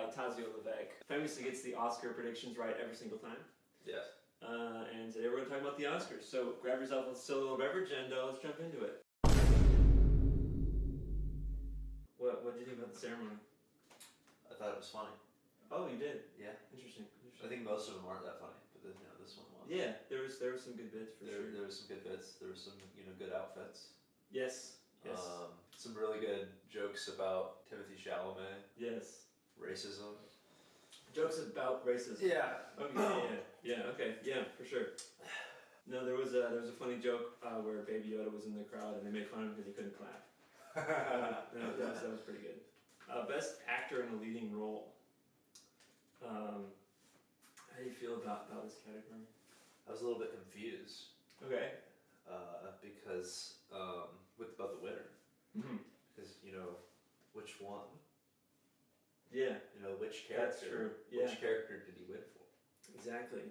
by Tazio LeVeque. Famously gets the Oscar predictions right every single time. Yes. And today we're going to talk about the Oscars. So grab yourself a still little beverage and let's jump into it. What did you think about the ceremony? I thought it was funny. Oh, you did? Yeah. Interesting. I think most of them aren't that funny, but this one was. Yeah, there was some good bits for sure. There was some good bits. There was some good outfits. Yes. Yes. Some really good jokes about Timothée Chalamet. Yes. Racism. Jokes about racism. Yeah. Okay. Yeah. Okay. Yeah, for sure. No, there was a funny joke where Baby Yoda was in the crowd and they made fun of him because he couldn't clap. That was pretty good. Best actor in a leading role. How do you feel about this category? I was a little bit confused. Okay. Because about the winner. Mm-hmm. Because which one? Yeah. Which character? That's true. Yeah. Which character did he win for? Exactly.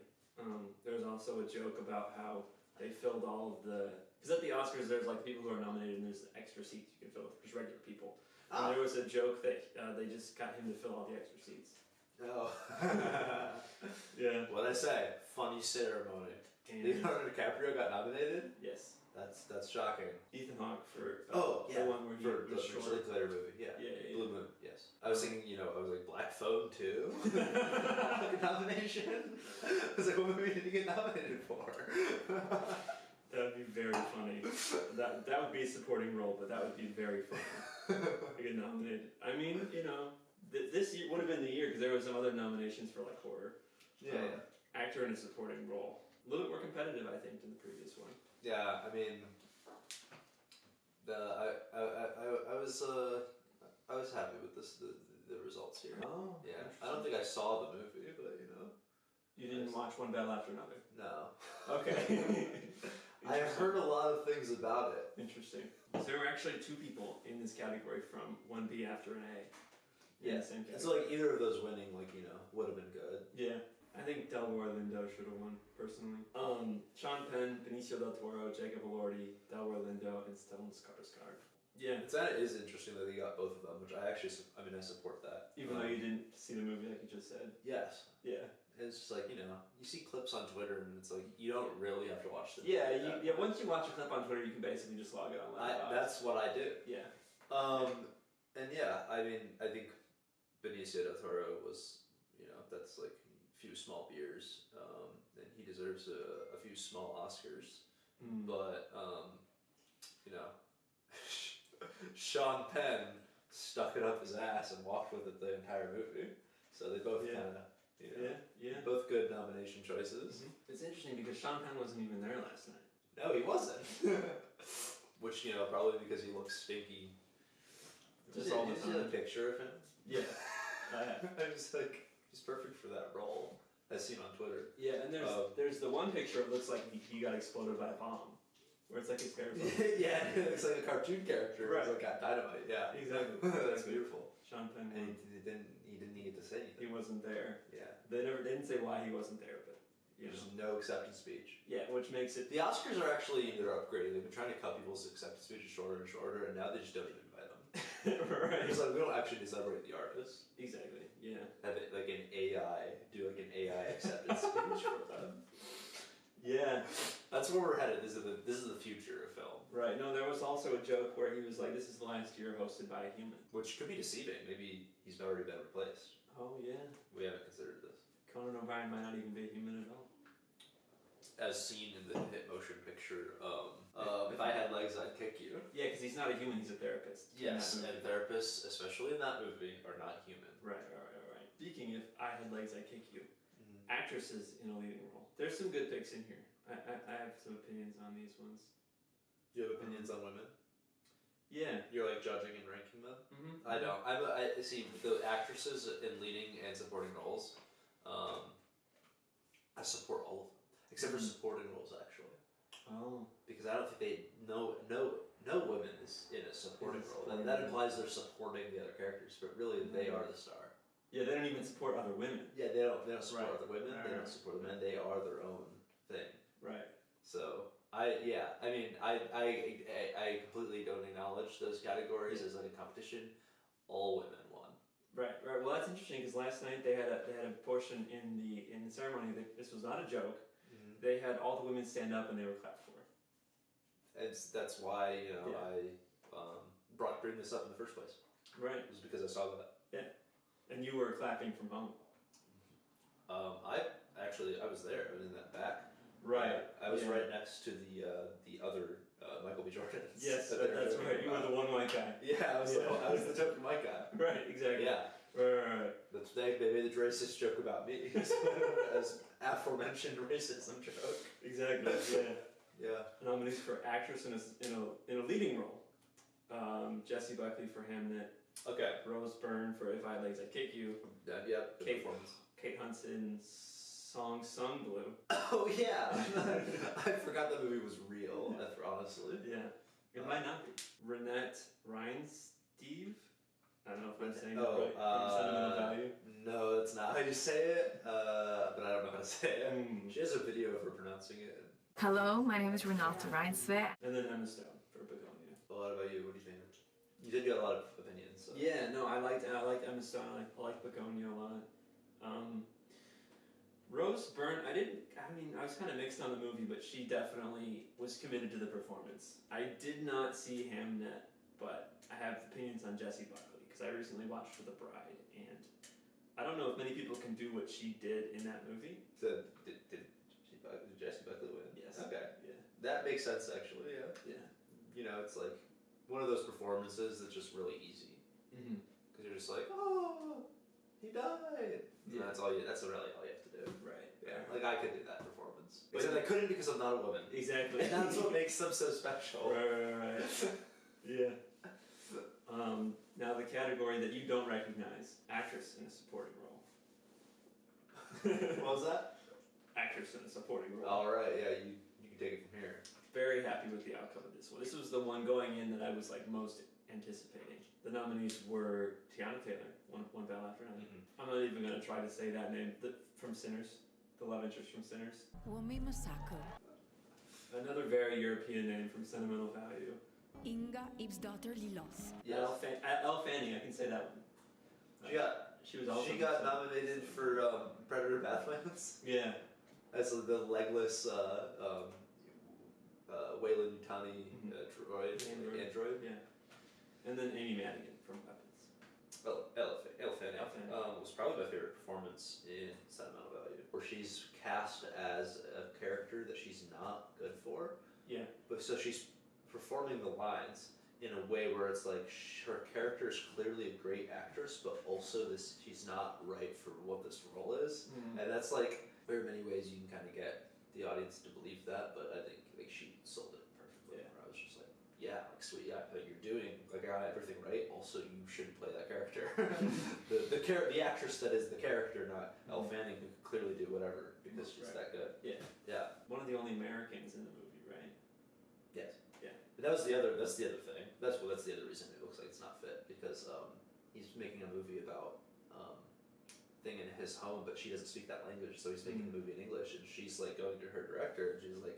There was also a joke about how they filled all of the... Because at the Oscars, there's like people who are nominated and there's extra seats you can fill with just regular people. Ah. And there was a joke that they just got him to fill all the extra seats. Oh. Yeah. What'd I say? Funny ceremony. And Leonardo DiCaprio got nominated? yes. That's shocking. Ethan Hawke for the one where he for was the short. Later movie, yeah. Blue Moon, yes. I was thinking, I was like, Black Phone too? Nomination? I was like, what movie did he get nominated for? That would be very funny. That would be a supporting role, but that would be very funny to get nominated. I mean, this year would have been the year because there was some other nominations for like horror. Yeah. Actor in a supporting role. A little bit more competitive, I think, than the previous one. Yeah, I mean, I was happy with the results here. Oh, yeah. I don't think I saw the movie, but You didn't watch one battle after another? No. Okay. I heard a lot of things about it. Interesting. So there were actually two people in this category from one B after an A. Yeah. Same category. So like either of those winning, would have been good. Yeah. I think Delroy Lindo should have won, personally. Sean Penn, Benicio del Toro, Jacob Elordi, Delroy Lindo, and Stellan Skarsgård. Yeah. That is interesting that they got both of them, which I actually, I support that. Even though you didn't see the movie like you just said. Yes. Yeah. It's just like, you see clips on Twitter and it's like, you don't really have to watch the movie. Yeah, once you watch a clip on Twitter, you can basically just log it on Letterboxd. That's what I do. Yeah. And yeah, I think Benicio del Toro was, that's like a few small beers, and he deserves a few small Oscars. Mm. But, Sean Penn stuck it up his ass and walked with it the entire movie. So they both kind of, both good nomination choices. Mm-hmm. It's interesting because Sean Penn wasn't even there last night. No, he wasn't. Which, probably because he looks stinky. Just all the time. Did you see the picture of him? Yeah. I have. I'm just like, he's perfect for that role, as seen on Twitter. Yeah, and there's the one picture, it looks like he got exploded by a bomb. Where it's like his character. Yeah, it looks like a cartoon character. Right. It's like got dynamite, yeah. Exactly. That's beautiful. Sean Penn. And he didn't need to say anything. He wasn't there. Yeah. They didn't say why he wasn't there, but there's no acceptance speech. Yeah, which makes it... The Oscars are actually, they're upgraded. They've been trying to cut people's acceptance speeches shorter and shorter, and now they just don't even invite them. Right. It's like, we don't actually celebrate the artists. Exactly, yeah. Have it like an AI, do like an AI acceptance speech for them. Yeah. That's where we're headed. This is the future of film. Right. No, there was also a joke where he was like, this is the last year hosted by a human. Which could be deceiving. Maybe he's already been replaced. Oh, yeah. We haven't considered this. Conan O'Brien might not even be a human at all. As seen in the hit motion picture, If I Had Legs, I'd Kick You. Yeah, because he's not a human, he's a therapist. Yes, and therapists, especially in that movie, are not human. Right. Speaking of I Had Legs, I'd Kick You, actresses in a leading role. There's some good picks in here. I have some opinions on these ones. Do you have opinions on women? Yeah. You're like judging and ranking them? Mm-hmm. I don't. I see the actresses in leading and supporting roles. I support all of them, except for supporting roles, actually. Oh. Because I don't think no women is in a supporting role. That implies they're supporting the other characters, but really they are the star. Yeah, they don't even support other women. Yeah, they don't support other women. They don't support the men. They are their own thing. Right. So I completely don't acknowledge those categories as like a competition. All women won. Right. Well, that's interesting because last night they had a portion in the ceremony that this was not a joke. Mm-hmm. They had all the women stand up and they were clapped for. That's why I bring this up in the first place. Right. It was because I saw that. Yeah. And you were clapping from home. I was there. I was in that back. Right. I was right next to the other Michael B. Jordans. Yes, that's right. You were the one white guy. Yeah, I was the token white guy. Right. Exactly. Yeah. Right. They made the racist joke about me as aforementioned racism joke. Exactly. Yeah. Yeah. Nominees for actress in a leading role: Jessie Buckley for Hamnet. Okay. Rose Byrne for If I Had Legs I'd Kick You. Yep. Kate Hudson's song Sung Blue. Oh yeah. I forgot that movie was real. Honestly. Yeah. It might not be. Renette Reinsteve. I don't know if I'm saying it right. From Sentimental Value. No, that's not how you say it. But I don't know how to say it. Mm. She has a video of her pronouncing it. Hello, my name is Renata Reinsve. And then Emma Stone for Begonia. Well, what about you? What do you think? You said you had a lot of opinions. So. Yeah, no, I liked Emma Stone. I liked Begonia a lot. Rose Byrne, I was kind of mixed on the movie, but she definitely was committed to the performance. I did not see Hamnet, but I have opinions on Jessie Buckley because I recently watched For the Bride, and I don't know if many people can do what she did in that movie. So, did Jessie Buckley win? Yes. Okay. Yeah. That makes sense, actually. Yeah. Yeah. You know, it's like one of those performances that's just really easy Mm-hmm. because you're just like, oh, he died. Yeah. That's really all you have to do. Right. Yeah. Like I could do that performance, except I couldn't because I'm not a woman. Exactly. And that's what makes them so special. Right. Yeah. Now the category that you don't recognize: actress in a supporting role. What was that? Actress in a supporting role. All right. Yeah. You can take it from here. Very happy with the outcome of this one. This was the one going in that I was like most anticipating. The nominees were Tiana Taylor, one bell after another. Mm-hmm. I'm not even gonna try to say that name. From Sinners, the love interest from Sinners. Wumi Masako. Another very European name from Sentimental Value. Inga Ibsdotter Lilos. Yes. Elle Fanning, I can say that one. She was also. She got nominated for Predator Badlands. Yeah. As the legless Wayland Yutani android. Yeah. And then Amy Madigan from Weapons. Elle Fanning was probably my favorite performance in Sentimental Value, where she's cast as a character that she's not good for. Yeah. But so she's performing the lines in a way where it's like her character is clearly a great actress, but also she's not right for what this role is. Mm. And that's like, there are many ways you can kind of get the audience to believe that, but I think like she sold it perfectly. Yeah. Where I was just like, yeah, like sweet, yeah, like you're doing, like I got everything right. Also, you shouldn't play that character. the actress that is the character, not Elle Fanning, who could clearly do whatever because she's that good. Yeah. Yeah. One of the only Americans in the movie, right? Yes. Yeah. But that's the other thing. That's the other reason it looks like it's not fit, because he's making a movie about thing in his home, but she doesn't speak that language, so he's making the movie in English, and she's like going to her director, and she's like,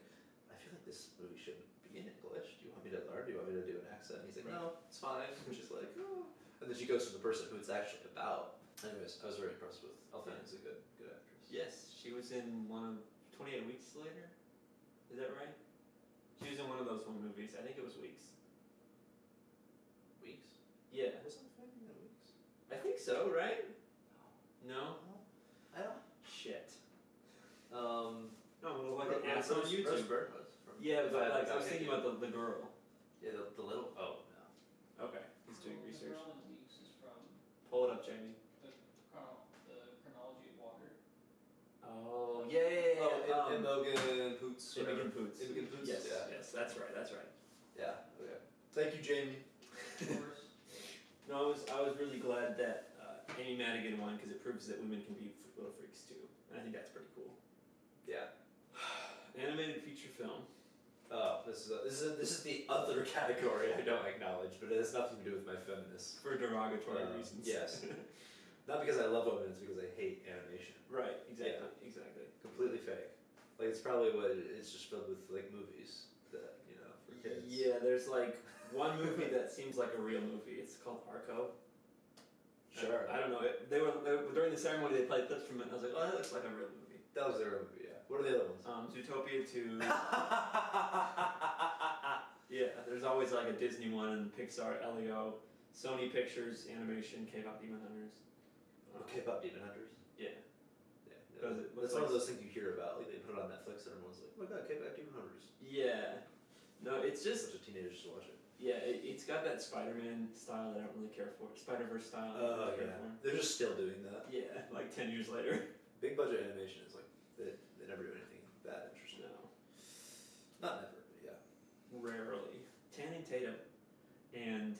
I feel like this movie shouldn't be in English. Do you want me to learn? Do you want me to do an accent? And he's like, no, it's fine. And she's like, oh. And then she goes to the person who it's actually about. Anyways, I was very impressed with Elle Fanning's a good actress. Yes, she was in one of 28 Weeks Later. Is that right? She was in one of those movies. I think it was Weeks. Weeks? Yeah. Was Elle Fanning in Weeks? I think so, right? No? I don't. Shit. No, No, like an ass on YouTube. Rose Byrne was. Yeah, but like, I was thinking about the girl. Yeah, the little. Oh no. Okay, he's doing research. The girl in Weeks is from Pull it up, Jamie. the chronology of water. Oh, yeah. Oh, Imogen Poots. Imogen Poots. Imogen Poots. Yes, Yeah. yes, that's right. Yeah. Okay. Thank you, Jamie. No, I was really glad that Amy Madigan won because it proves that women can be little freaks too, and I think that's pretty cool. Yeah. Animated feature film. Oh, this is the other category I don't acknowledge, but it has nothing to do with my feminist. For derogatory reasons. Yes. Not because I love women, it's because I hate animation. Right, exactly, exactly. Completely fake. Like, it's probably it's just filled with, like, movies that, for kids. Yeah, there's like one movie that seems like a real movie. It's called Arco. Sure. I don't know. They were during the ceremony. They played clips from it. And I was like, oh, that looks like a real movie. That was their movie, yeah. What are the other ones? Zootopia 2. Yeah, there's always like a Disney one and Pixar, Elio, Sony Pictures Animation, K-pop Demon Hunters. K-pop Demon Hunters? Yeah. Yeah. Does it look That's like one of those things you hear about. Like they put it on Netflix and everyone's like, oh my god, K-pop Demon Hunters. Yeah. No, it's A just bunch of teenagers to watch it. yeah. It's got that Spider-Man style that I don't really care for. Spider-Verse style. I don't Oh, really care yeah. for. They're just still doing that. Yeah, like 10 years later. Big budget animation is like, they never do anything that interesting. No. Not never, but yeah. Rarely. Channing Tatum and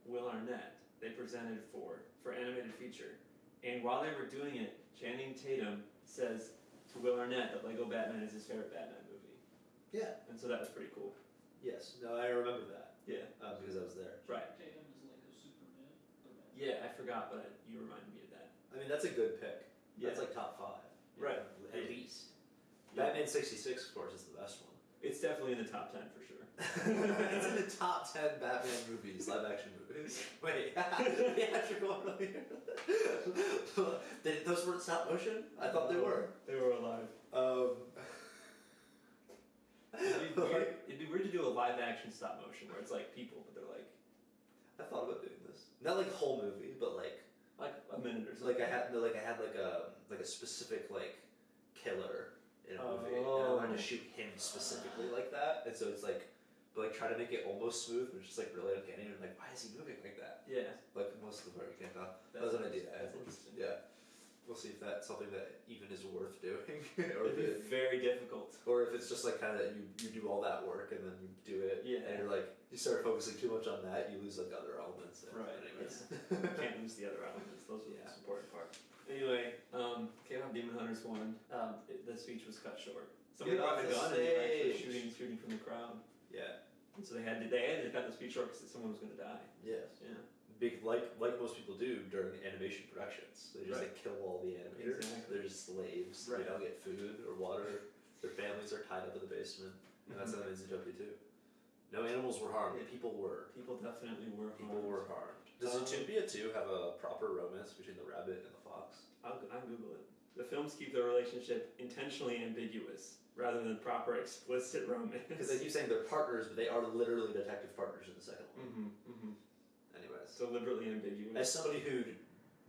Will Arnett, they presented for animated feature. And while they were doing it, Channing Tatum says to Will Arnett that Lego Batman is his favorite Batman movie. Yeah. And so that was pretty cool. Yes. No, I remember that. Yeah. Because I was there. Right. Tatum is like a Superman. Yeah, I forgot, but you reminded me of that. I mean, that's a good pick. Yeah. That's like top 5. Right. At least. Yeah. Batman 66, of course, is the best one. It's definitely in the top 10 for sure. It's in the top 10 Batman movies, live action movies. Wait, theatrical one here. Those weren't stop motion? I thought they were. They were alive. It'd be weird to do a live action stop motion where it's like people, but they're like I thought about doing this. Not like the whole movie, but like a minute or something. I had like a specific like killer in a movie, and I Oh. wanted to shoot him specifically like that, and so it's like. But like try to make it almost smooth, which is like really uncanny. And like, why is he moving like that? Yeah. Like most of the part you can't tell. That was an idea. That's interesting. Yeah. We'll see if that's something that even is worth doing, or It'd be very difficult. or if it's just like kind of you do all that work and then you do it, Yeah. and you're like you start focusing too much on that, you lose like other elements. And Right. Anyways. Can't lose the other elements. Those are the Yeah. most important part. Anyway, K-pop Demon Hunters won. The speech was cut short. Somebody Get brought off a the gun and they were actually stage. shooting from the crowd. Yeah. And so they had to cut the speech short because someone was going to die. Yes. Yeah. Big like most people do during animation productions. They just Right. like kill all the animators. Exactly. They're just slaves. Right. They don't get food or water. Their families are tied up in the basement. And that's how they made Zootopia too. No animals were harmed. Yeah. People were. People definitely were People harmed. were harmed. Does Zootopia 2 have a proper romance between the rabbit and the fox? I'll Google it. The films keep their relationship intentionally ambiguous rather than proper explicit romance. Because they keep saying they're partners, but they are literally detective partners in the second one. Mm-hmm. Anyways. Deliberately ambiguous. As somebody who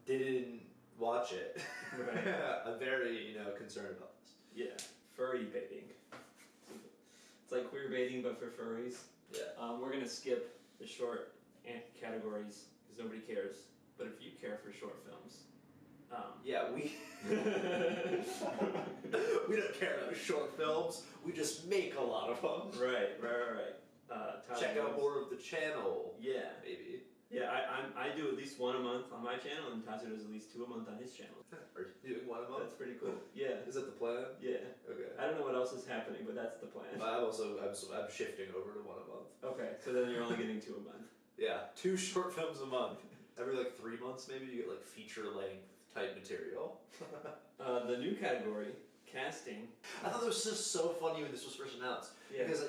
didn't watch it, Right. I'm very, concerned about this. Yeah, furry baiting. It's like queer baiting, but for furries. Yeah. We're gonna skip the short categories because nobody cares. But if you care for short films, Yeah, we we don't care about short films. We just make a lot of them. right. Check out Tazio's- more of the channel. Yeah, Maybe. yeah. I do at least one a month on my channel, and Tazio does at least 2 a month on his channel. Are you doing one a month? That's pretty cool. Yeah, Is that the plan? yeah. Okay. I don't know what else is happening, but that's the plan. I'm shifting over to one a month. Okay, so then you're only getting 2 a month. Yeah, 2 short films a month. Every like 3 months, maybe you get like feature length type material. The new category, casting. I thought it was just so funny when this was first announced Yeah. because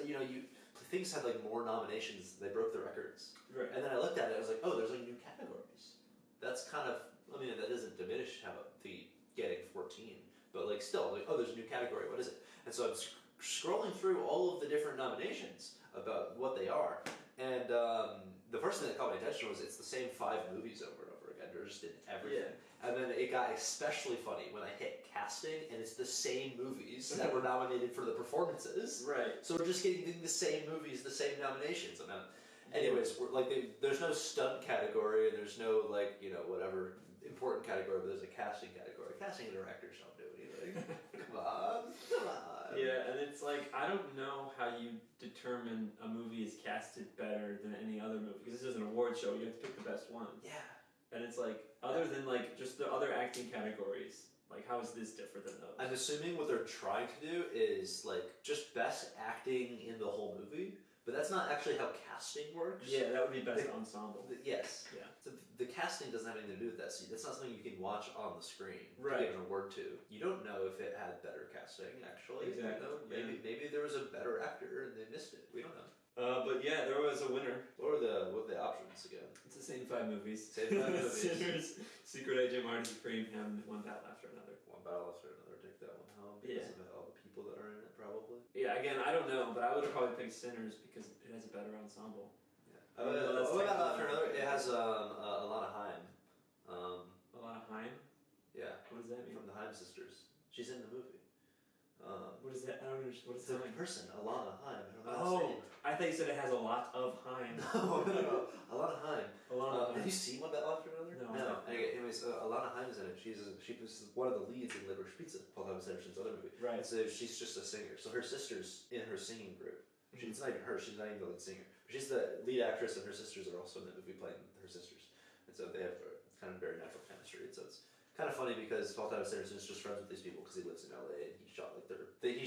things had like more nominations. They broke the records, Right. and then I looked at it. I was like, oh, there's like new categories. That's kind of. I mean, that doesn't diminish how the getting 14, but like still, like, oh, there's a new category. What is it? And so I'm scrolling through all of the different nominations about what they are, and the first thing that caught my attention was it's the same 5 movies over and over again. They're just in everything. And then it got especially funny when I hit casting, and it's the same movies that were nominated for the performances. Right. So we're just getting the same movies, the same nominations. And anyways, we're like there's no stunt category, and there's no whatever important category, but there's a casting category. Casting and directors don't do anything. Come on. Yeah, and it's like I don't know how you determine a movie is casted better than any other movie because this is an award show. You have to pick the best one. Yeah. And it's like other than like just the other acting categories, like how is this different than those? I'm assuming what they're trying to do is like just best acting in the whole movie, but that's not actually how casting works. Yeah, that would be best ensemble. Yes. Yeah. The casting doesn't have anything to do with that. See, that's not something you can watch on the screen. Right. Give an award to. You don't know if it had better casting. Actually, Exactly, Maybe there was a better actor and they missed it. We don't know. But yeah, there was a winner. What are the options again? It's the same 5 movies. Same 5 movies. Sinners, Secret Agent, Marty Supreme, Hamnet, One Battle After Another. One battle after another. Take that one home because Yeah. of all the people that are in it, probably. Yeah, again, I don't know, but I would have probably picked Sinners because it has a better ensemble. Yeah. Well, that's One battle after technically- another. It has Alana Haim. Alana Haim? Yeah, What does that mean? from the Haim sisters. She's in the movie. What is that? I don't understand. What is It's a that? person, Alana Haim. I don't know how to say Oh, I thought you said it has a lot of Haim. it. No. Alana Haim. Alana Have Haim. you seen One Battle After Another? No. Okay, anyways, Alana Haim is in it. She was one of the leads in Licorice Pizza, Paul Thomas Anderson's other movie. Right. So she's just a singer. So her sister's in her singing group. It's not even her. She's not even the lead singer. She's the lead actress, and her sisters are also in the movie playing her sisters. And so they have kind of very natural chemistry. And so it's kind of funny because Paul Thomas Anderson is just friends with these people because he lives in LA and he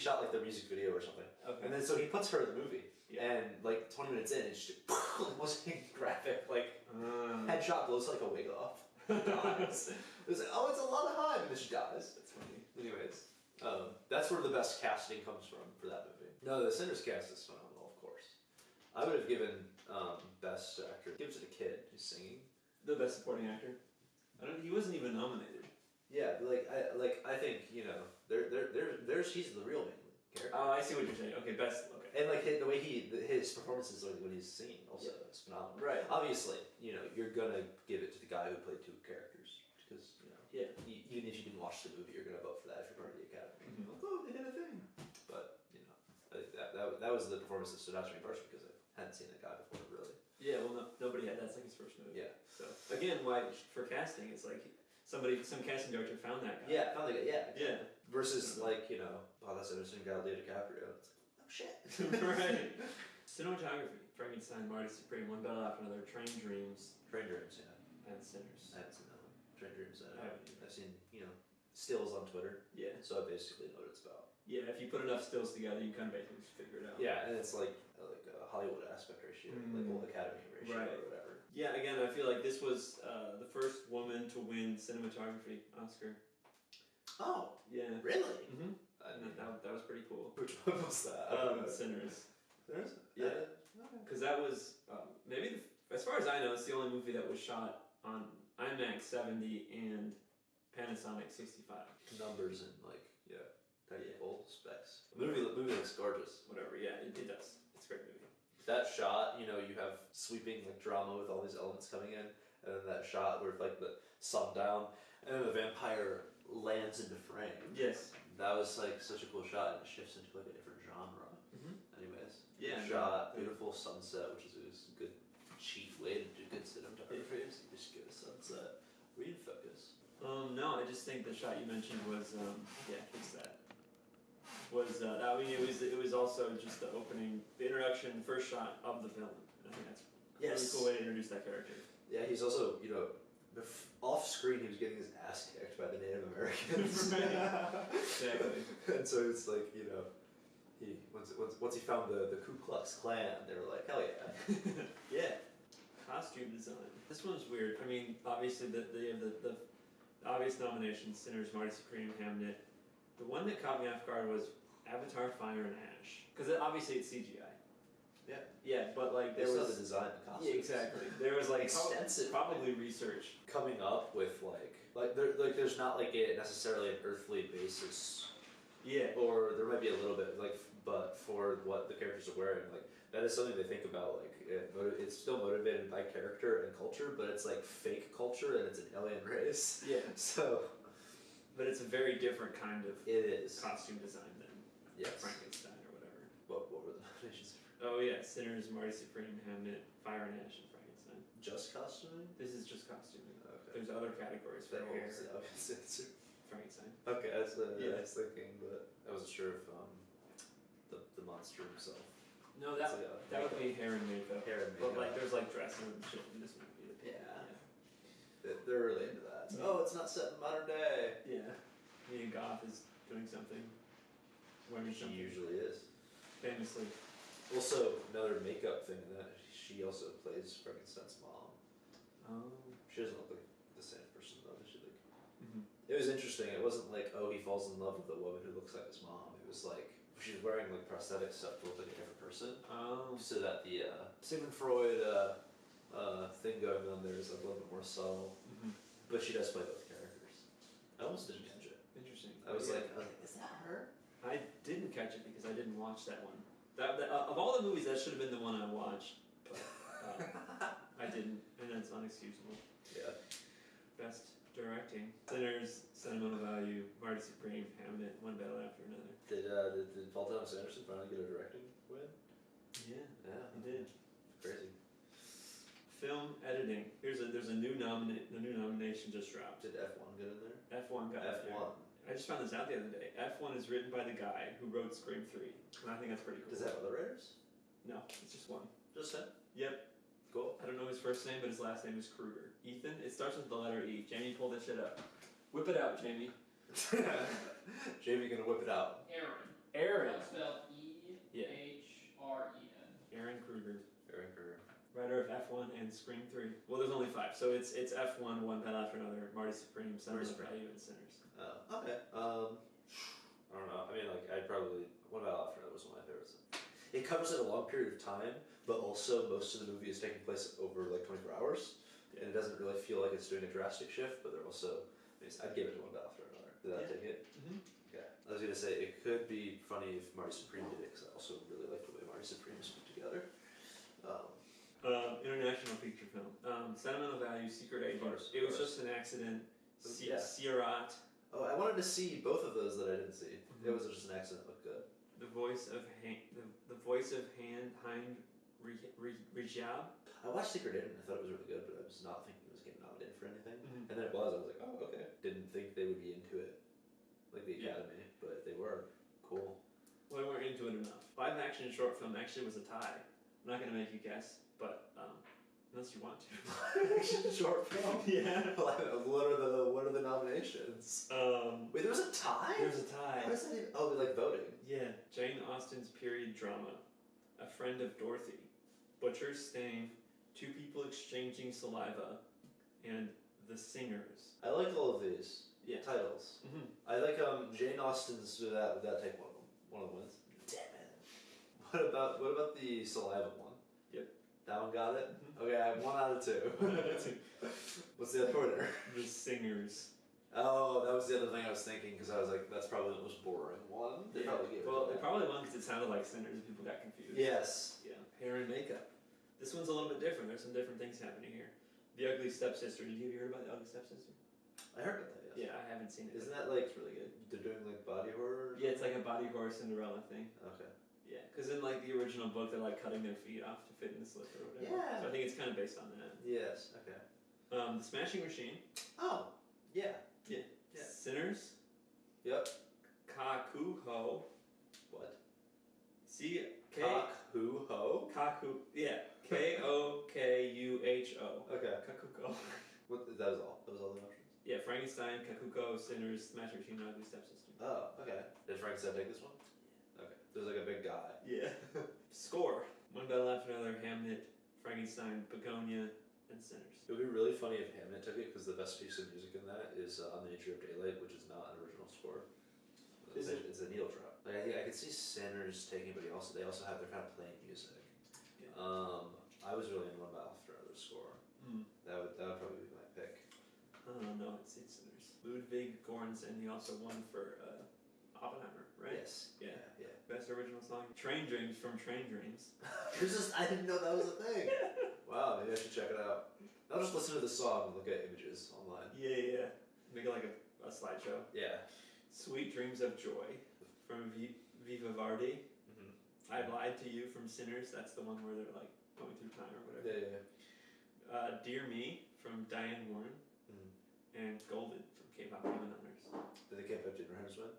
shot like their music video or something. Okay. And then so he puts her in the movie. Yeah. And like 20 minutes in, it's just the most graphic like headshot blows like a wig off. Dies. It's like, oh, it's a lot of Haim, and then she dies. That's funny. Anyways, that's where the best casting comes from for that movie. No, the Sinners cast is phenomenal, of course. I would have given best actor. Give it to the kid who's singing. The best supporting actor. He wasn't even nominated. Yeah, I think he's the real main character. Oh, I see what you're saying. Okay, best. Okay. And like the way his performances like when he's singing also is phenomenal. Right. Obviously, you're gonna give it to the guy who played 2 characters because Yeah. even if you didn't watch the movie, you're gonna vote for that if you're part of the Academy. Mhm. Like, oh, they did a thing. But I think that was the performance that stood out to me partially because I hadn't seen that guy before, really. Yeah. Well, nobody had. That's like his first movie. Yeah. So again, why for casting? It's like some casting director found that guy. Yeah, found the guy. Yeah. Yeah. Versus Paul Thomas Anderson got Leo DiCaprio. It's like, oh shit. Right. Cinematography. Frankenstein, Marty Supreme, One Battle After Another, Train Dreams, Train Dreams, yeah. and Sinners. I haven't seen that one. Train Dreams, I haven't either. I've seen, stills on Twitter, Yeah. so I basically know what it's about. Yeah. If you put enough stills together, you kind of basically figure it out. Yeah, and it's like a Hollywood aspect ratio, like old Academy ratio Right. or whatever. Yeah. Again, I feel like this was the first woman to win cinematography Oscar. Oh, Yeah. really? Mm-hmm. I mean, That was pretty cool. which one was that? Sinners. There's Yeah. okay. Because that was maybe, as far as I know, it's the only movie that was shot on IMAX 70 and Panasonic 65. Numbers and technical specs. The movie looks gorgeous. Whatever, yeah, it does. It's a great movie. That shot, you have sweeping drama with all these elements coming in, and then that shot where the sundown, and then the vampire lands into frame. Yes. That was such a cool shot, and it shifts into a different genre. Mhm. Anyways, Yeah, good shot, beautiful sunset, which is a good cheap way to do good cinematography. Is you just get a sunset, read focus. No, I just think the shot you mentioned was fix that. It was also just the opening, the introduction, first shot of the film. And I think that's a really cool way to introduce that character. Yeah, he's also off screen he was getting his ass kicked by the Native Americans. Exactly. And so it's he once he found the Ku Klux Klan, they were like, hell yeah. Yeah. Costume design. This one's weird. I mean, obviously the obvious nominations: Sinners, Marty Supreme, Hamnet. The one that caught me off guard was Avatar: Fire and Ash, because obviously it's CGI. Yeah. Yeah, but there There's was the design, the costumes. Yeah, exactly. There was Extensive. probably research. Coming up with there's not necessarily an earthly basis, Yeah. or there might be a little bit but for what the characters are wearing, that is something they think about. It's still motivated by character and culture, but it's fake culture and it's an alien race. Yeah. So But it's a very different kind of it is. costume design than Yes. Frankenstein or whatever. What were the nominations? Oh yeah, Sinners, Marty Supreme, Hamnet, Fire and Ash, and Frankenstein. Just costuming. This is just costuming. Okay. There's other categories for That hair. was the obvious answer. Frankenstein. Okay, that's what Yeah. I was thinking, but I wasn't sure if the monster himself. No, It's that would be hair and makeup. Hair and But makeup. there's dresses and shit in this movie. Yeah. They're really into that. It's, oh, it's not set in modern day. Yeah. Ian Goth is doing something. Wearing She something. usually is. Famously. Also, another makeup thing in that she also plays Frankenstein's mom. Oh. She doesn't look like the same person though. Does she Mm-hmm. It was interesting. It wasn't he falls in love with a woman who looks like his mom. It was she's wearing like prosthetic stuff to look like a different person. Oh. So that the Sigmund Freud thing going on there is like a little bit more subtle. Mm-hmm. But she does play both characters. I almost didn't catch it. Interesting. I was like, is that her? I didn't catch it because I didn't watch that one. Of all the movies, that should have been the one I watched, but I didn't, and that's unexcusable. Yeah. Best directing: Sinners, Sentimental Value, Marty Supreme, Hamnet, One Battle After Another. Did Paul Thomas Anderson finally get a directing win? Yeah, Yeah. he did. Crazy. Film editing. There's a new nomination just dropped. Did F1 get in there? F1 got in there. F1. I just found this out the other day. F1 is written by the guy who wrote Scream 3, and I think that's pretty cool. Does that have other writers? No, it's just one. Just him? Yep. Cool. I don't know his first name, but his last name is Kruger. Ethan. It starts with the letter E. Jamie, pull that shit up. Whip it out, Jamie. Jamie gonna whip it out. Aaron. Spelled E-H-R-E-N. Aaron Kruger. Aaron Kruger. Writer of F1 and Scream 3. Well, there's only 5, so it's F1, One Battle After Another, Marty Supreme, Sentimental Value, and Sinners. Okay. I don't know. I mean, like, I'd probably One Battle After Another was one of my favorites. It covers like a long period of time, but also most of the movie is taking place over like 24 hours, and it doesn't really feel like it's doing a drastic shift. But they're also, I'd give it to One Battle After Another. Did that take it? Mm-hmm. Okay. I was gonna say it could be funny if Marty Supreme did it because I also really like the way Marty Supreme is put together. International feature film. Sentimental Value, Secret Agent. It was just an accident. Yeah. Sierrat. Oh, I wanted to see both of those that I didn't see. It was just an accident. Looked good. The voice of Hein Rijab. I watched Secret Agent. I thought it was really good, but I was not thinking it was getting nominated for anything. Mm-hmm. And then it was. I was like, oh, okay. Didn't think they would be into it, like the Academy, but they were. Cool. Well, we weren't into it enough. Live action short film actually was a tie. I'm not gonna make you guess, but unless you want to. Short film. Yeah. What are the nominations? Wait, there was a tie. There's a tie. Why is that even? Oh, like voting. Yeah. Jane Austen's period drama, A Friend of Dorothy, Butcher's Stain, Two People Exchanging Saliva, and The Singers. I like all of these titles. Mm-hmm. I like Jane Austen's. Would that take one of them? One of the wins. Damn it. What about the Saliva one? Yep. That one got it? Mm-hmm. Okay, I have 1 out of 2. What's the other winner? The Singers. Oh, that was the other thing I was thinking because I was like, that's probably the most boring one. They probably gave it to They that. probably won because it sounded like Sinners and people got confused. Yes. Yeah. Hair and makeup. This one's a little bit different. There's some different things happening here. The Ugly Stepsister. Did you hear about The Ugly Stepsister? I heard about that, yes. Yeah, I haven't seen it. Isn't that like, it's really good. They're doing like body horror? Yeah, it's like a body horror Cinderella thing. Okay. Yeah, because in like the original book, they're like cutting their feet off to fit in the slipper or whatever. Yeah. So I think it's kind of based on that. Yes, okay. The Smashing Machine. Oh, yeah. Yeah. Yeah. Sinners. Yep. Kakuho. What? C-K... Kakuho? Kaku... Yeah. K-O-K-U-H-O. Okay. Kakuko. What? That was all? That was all the options? Yeah, Frankenstein, Kakuko, Sinners, Smashing Machine, Ugly Stepsister. Oh, okay. Did Frankenstein take this one? Okay. There's like a big guy. Yeah. Score. One Battle After Another, Hamnet, Frankenstein, Begonia, and Sinners. It would be really funny if Hamnet took it because the best piece of music in that is On the Nature of Daylight, which is not an original score. Is it? It's a needle drop. Like, I could see Sinners taking it, but they also have their kind of plain music. Yeah. I was really in One Battle After Another score. That would probably be my pick. No, it's Sinners. Ludwig Göransson, he also won for Oppenheimer, right? Yes. Yeah. Yeah. Best original song. Train Dreams from Train Dreams. I didn't know that was a thing. Wow, maybe I should check it out. I'll just listen to the song and look at images online. Yeah. Make it like a slideshow. Yeah. Sweet Dreams of Joy from Viva Vardi. Mm-hmm. I Lied to You from Sinners. That's the one where they're like going through time or whatever. Yeah. Dear Me from Diane Warren. And Golden from K-Pop Demon Hunters. Did the K-Pop Demon Hunters win?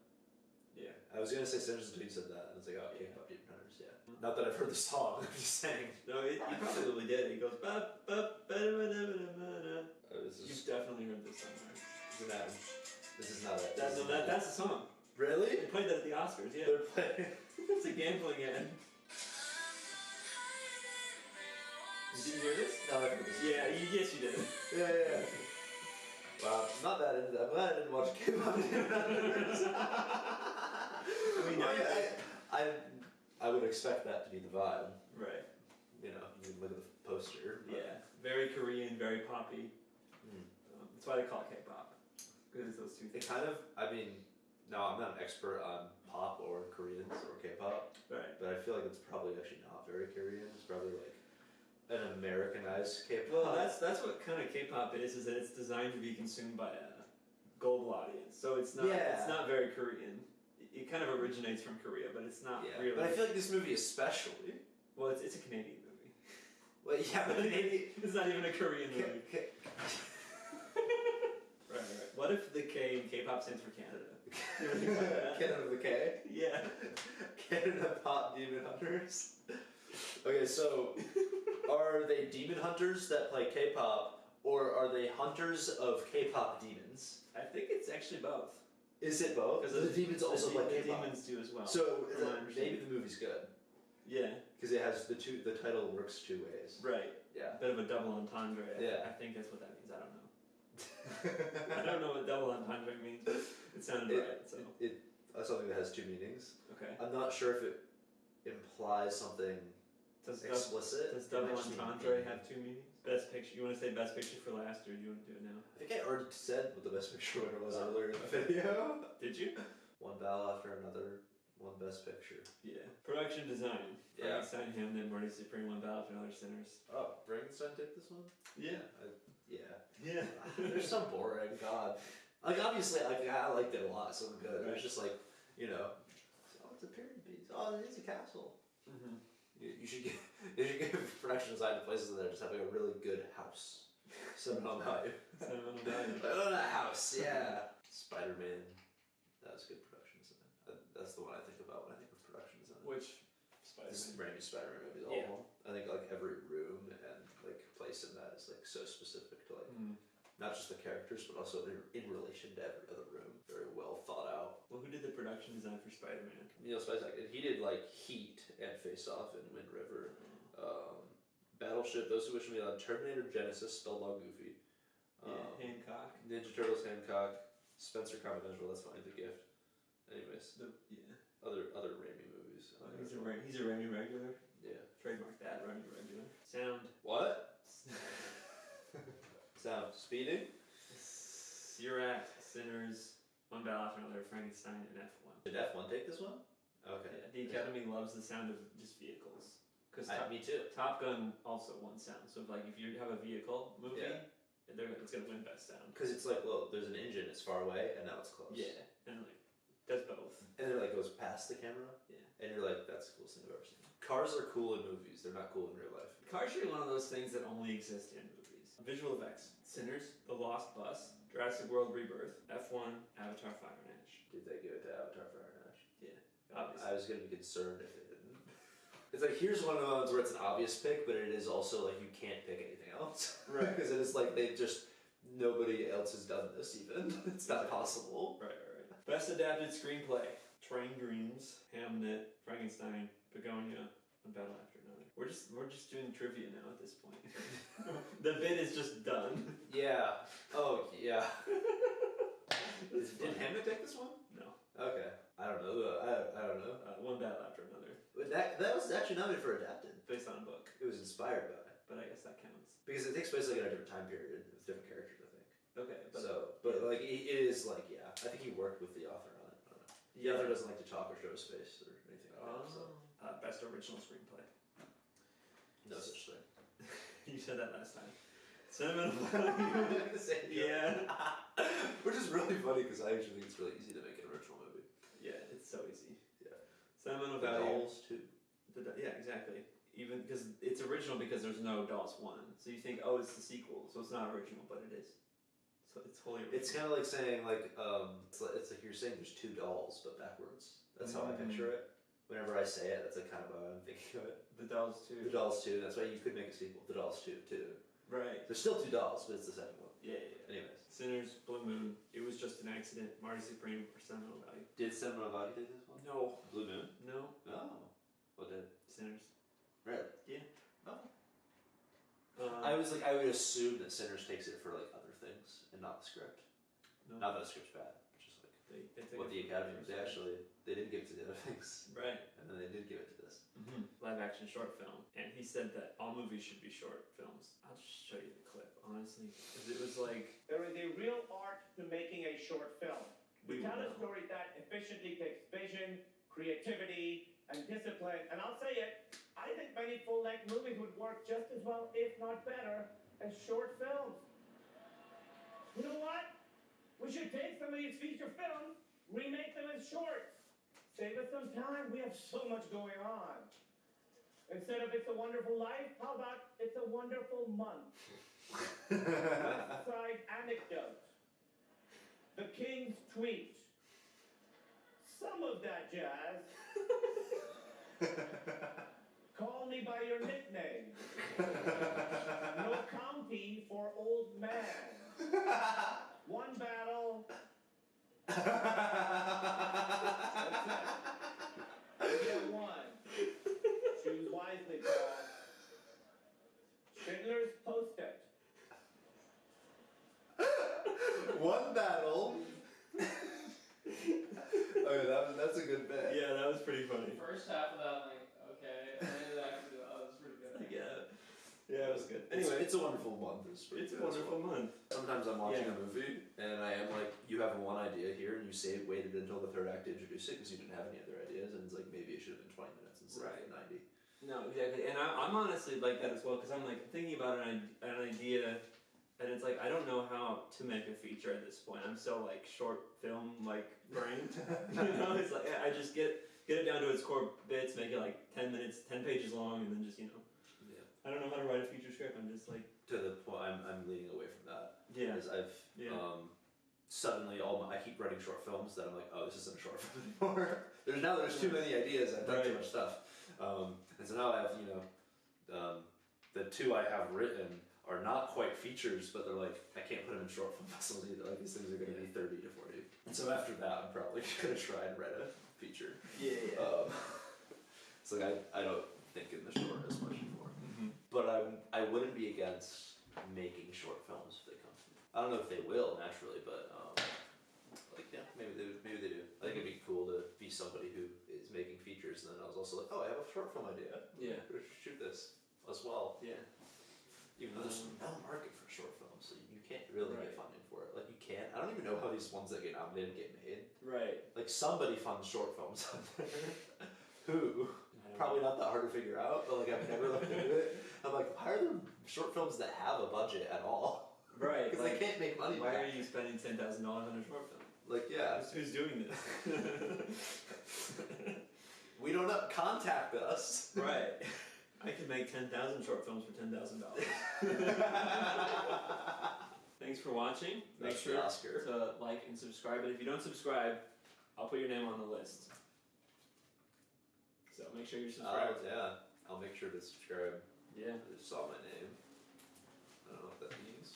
Yeah. I was gonna say Sinners until you said that, and it's like, oh, K-Pop Demon Hunters, yeah. Not that I've heard the song, I'm just saying. No, you probably did. He goes, ba ba ba da ba da ba da ba da. You've definitely heard this somewhere. This is not it. That's the song. Really? They played that at the Oscars, yeah. They're playing. It's a gambling ad. You didn't hear this? No, I've heard this. Yeah, yes you did. Yeah. Wow, I'm not that into that. I'm glad I didn't watch K-Pop Demon Hunters. I mean, I would expect that to be the vibe. Right. You know, you can look at the poster. But... Yeah. Very Korean, very poppy. Mm. That's why they call it K-pop. Because it's those two It things. kind of, I mean, no, I'm not an expert on pop or Koreans or K-pop, Right. but I feel like it's probably actually not very Korean. It's probably like an Americanized K-pop. Well, that's what kind of K-pop is that it's designed to be consumed by a global audience. So it's not very Korean. It kind of originates from Korea, but it's not really. But I feel like this movie especially. Well, it's a Canadian movie. Well, yeah, but maybe It's not even a Korean movie. Right. What if the K in K-pop stands for Canada? You ever think about that? Canada the K. Yeah. Canada Pop Demon Hunters. Okay, so are they demon hunters that play K-pop, or are they hunters of K-pop demons? I think it's actually both. Is it both? Because the demons also play the K-pop. demons do as well. So from my maybe the movie's good Yeah. because it has the title works two ways. Right. Yeah. Bit of a double entendre. Yeah. I think that's what that means. I don't know. I don't know what double entendre means, but it sounded right. So Something that has two meanings. okay. I'm not sure if it implies something explicit. Does double It actually entendre means- have two meanings? Best picture. You want to say best picture for last, or do you want to do it now? I think I already said what the best picture winner was earlier in the video. Did you? One battle after another, one best picture. Yeah. Production design. Yeah. Frankenstein, Hamden, Marty Supreme, One Battle for Another Sinners. Oh, Frankenstein take this one? Yeah. Yeah. Yeah. They're so boring. God. Like obviously, I liked it a lot. So good. It was just like, you know, oh, it's a period piece. Oh, it is a castle. Mm-hmm. You should give production design to places that are just having a really good house. Sentimental value. Sentimental value. I love that house. Yeah. Spider-Man. That was good production design. That's the one I think about when I think of production design. Which This Spider-Man? brand new Spider-Man movie is Yeah. awful. I think like every room and like place in that is like so specific to like not just the characters but also in relation to every other room. Very well thought out. Well, who did the production design for Spider-Man? Neil Spicek, and he did like Heat and Face Off and Wind River, Battleship, Those Who Wish Me On, Terminator Genesis, spelled all goofy. Hancock. Ninja Turtles, Hancock, Spencer Confidential. That's funny. The Gift. Anyways, other Raimi movies. Oh, he's a Raimi regular. Yeah. Trademark that, Raimi regular. Sound. What? Sound speeding. Sirac, Sinners, One Battle After Another, Frankenstein, and F1. Did F1 take this one? Okay. Yeah, the Academy loves the sound of just vehicles. Because Me too. Top Gun also won sound. So if you have a vehicle movie, it's gonna win best sound. Because it's like, well, there's an engine, it's far away, and now it's close. Yeah, and like does both. And it like goes past the camera. Yeah. And you're like, that's the coolest thing I've ever seen. Cars are cool in movies. They're not cool in real life. Cars are one of those things that only exist in movies. Visual effects: Sinners, The Lost Bus, Jurassic World Rebirth, F1, Avatar: Fire and Ash. Did they give it to Avatar: Fire and Ash? Yeah, obviously. I was gonna be concerned if they didn't. It's like here's one of the ones where it's an obvious pick, but it is also like you can't pick anything else, Right. Because it is like nobody else has done this even. It's not possible. Right. Best adapted screenplay: Train Dreams, Hamnet, Frankenstein, Begonia, One Battle After Another. We're just doing trivia now at this point. The bid is just done. Yeah. Oh yeah. Did Hamlet take this one? No. Okay. I don't know. I don't know. One Battle After Another, But that was actually nominated for adapted. based on a book, It was inspired by. but I guess that counts. Because it takes place like in a different time period with different characters, I think. Okay, But like it is like I think he worked with the author on it. I don't know. The author doesn't like to talk or show his face or anything like that. So Best original screenplay. no such thing. You said that last time. Sentimental value. Yeah. Which is really funny because I actually think it's really easy to make an original movie. Yeah, it's so easy. Yeah. Sentimental The value. Dolls too. Yeah, exactly. Even because it's original because there's no Dolls 1. So you think, oh, it's the sequel, so it's not original, but it is. So it's wholly original. It's kind of like saying it's like you're saying there's two dolls but backwards. That's how I picture it. Whenever I say it, that's like kind of how I'm thinking of it. The Dolls 2. The Dolls 2. That's why you could make a sequel. The Dolls 2 too. Right. There's still two dolls, but it's the second one. Yeah. Anyways, Sinners, Blue Moon, It Was Just an Accident, Marty Supreme, or Sentimental Value. did Sentimental Value take this one? No. Blue Moon. No. Oh. What did? Sinners. Really? Yeah. Oh. I would assume that Sinners takes it for like other things and not the script. No. Not that the script's bad, but just like They took What it the from Academy first. was actually, they didn't give it to the other things, Right. and then they did give it to this. Live action short film. And he said that all movies should be short films. I'll just show you the clip, honestly. 'Cause it was like, There is a real art to making a short film. We To tell will a know. story that efficiently takes vision, creativity, and discipline. And I'll say it, I think many full-length movies would work just as well, if not better, as short films. You know what? We should take some of these feature films, remake them as shorts. Save us some time. We have so much going on. Instead of It's a Wonderful Life, how about It's a Wonderful Month? West Side Anecdote. The King's Tweet. Some of that jazz. Call me by your nickname. No county for old man. One battle. That's it. You get one. Choose wisely, Paul. Schindler's Post-it. One battle. Okay, that's a good bit. yeah, that was pretty funny. First half of that, I'm like, okay. And then actually, oh, that's pretty good. Yeah, it was good. Anyway, Anyway, it's a wonderful month. it's a wonderful month. Sometimes I'm watching Yeah. a movie and I am like, you have one idea here, and you waited until the third act to introduce it because you didn't have any other ideas, and it's like maybe it should have been 20 minutes instead Right. of 90. No, exactly. And I'm honestly like that as well because I'm like thinking about an idea, and it's like I don't know how to make a feature at this point. I'm so like short film like brained. You know, it's like I just get it down to its core bits, make it like 10 minutes, 10 pages long, and then just Yeah. I don't know how to write a feature script. I'm just like To the point, I'm leaning away from that. yeah, Because I've suddenly I keep writing short films that I'm like, oh, this isn't a short film anymore. There's too many ideas. I've done too Right. much stuff, and so now I have the two I have written are not quite features, but they're like I can't put them in short film vessels either. Like these things are going to be 30 to 40. And so after that, I'm probably going to try and write a feature. yeah. It's like I don't think in the short as much anymore. Mm-hmm. But I wouldn't be against making short films if they come to me. I don't know if they will naturally, but like yeah, maybe they do. I think it'd be cool to be somebody who is making features, and then I was also like, oh, I have a short film idea. Yeah. Shoot this as well. Yeah. Even though there's no market for short films, so you can't really Right. get funding for it. Like you can't. I don't even know how these ones that get nominated get made. Right. Like somebody funds short films out there. Who? I don't Probably know. not that hard to figure out, but like I've never looked into it. I'm like, why are there short films that have a budget at all? Right. Because they can't make money. Why back. are you spending $10,000 on a short film? Like, yeah, Who's doing this? we don't know. Contact us. Right. I could make 10,000 short films for $10,000. Thanks for watching. Make That's sure the Oscar. to like and subscribe. And if you don't subscribe, I'll put your name on the list. So make sure you're subscribed. Yeah, I'll make sure to subscribe. Yeah. I just saw my name. I don't know what that means.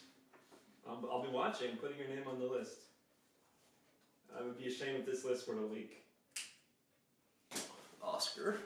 I'll be watching, putting your name on the list. I would be ashamed if this list were to leak. Oscar.